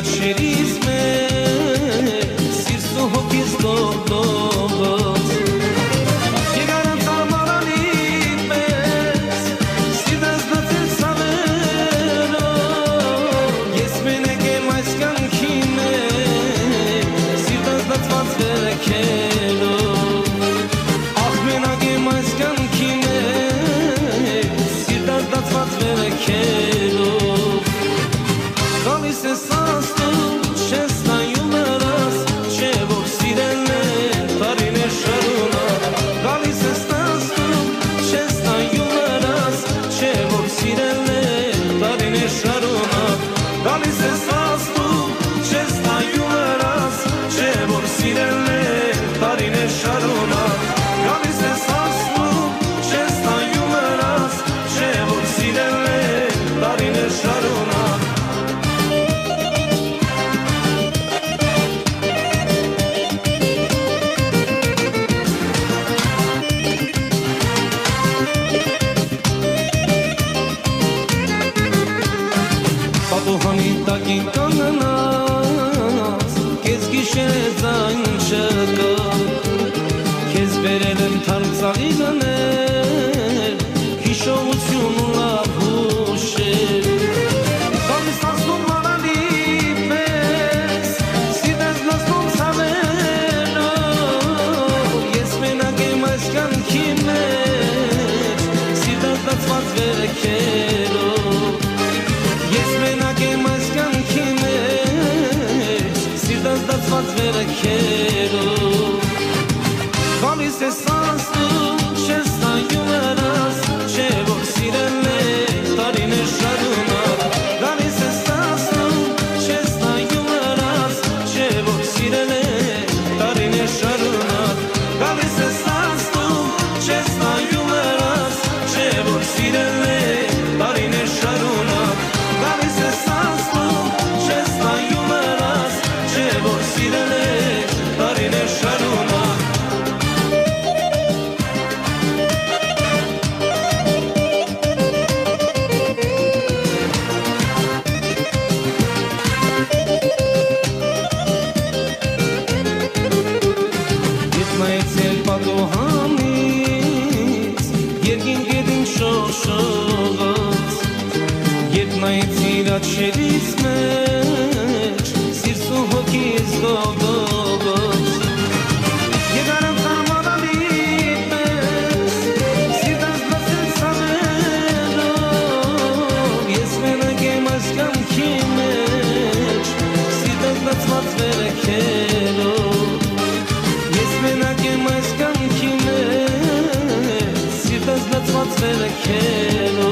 Սիրաչերից մեր սիրտը հոգիս դողդողոց Եկարան տարմարանի պես սիրտս դացել սավերով Ես մենակ եմ այս կյանքի մեջ սիրտս դացված վերքելով Ախ մենակ եմ այս կյանքի մեջ սիրտս դացված վերքելով Գալիս ես աստում չես նայում երաս Չէ որ սիրել է տարիներ շարունակ Գալիս ես աստում չես նայում երաս Չէ որ սիրել է տարիներ շարունակ Գալիս ես աստում չես նայում երաս Չէ որ սիրել է տարիներ շարունակ Գալիս ես աստում չես նայում երաս Չէ որ սիրել է տարիներ շարունակ Պատուհանի տակին կանգնած Կես գիշեր ձայն չկա Քեզ բերել եմ թարմ ծաղիկներ Հիշողություն ու լավ հուշեր Գալիս ասում մարանի պես Սիրտս լացնում ցավերով Ես մենակ եմ այս կյանքի մեջ Սիրտս լացված վերքերով Ես մենակ եմ այս կյանքի մեջ Սիրտս դացված վերքերով Գալիս ես աստում չես նայում երաս Չէ որ սիրել է տարիներ շարունակ Գալիս ես աստում չես նայում երաս Չէ որ սիրել է տարիներ շարունակ Գալիս ես աստում չես նայում երաս Չէ որ սիրել է տարիներ շարունակ Գալիս ես աստում չես նայում երաս Չէ որ սիրել է տարիներ շարունակ Ես նայեցել պատուհանից Երկինքերին շողշողաց Երբ նայեցիր աչքերիս մեջ Սիրտը հոգիս դողդողոց Եկարան տարմարանի պես Սիրտս դացել սավերով Ես մենակ եմ այս կյանքի մեջ Սիրտս դացված վերքերով Ես մենակ եմ այս կյանքի մեջ Սիրտս դացված վերքերով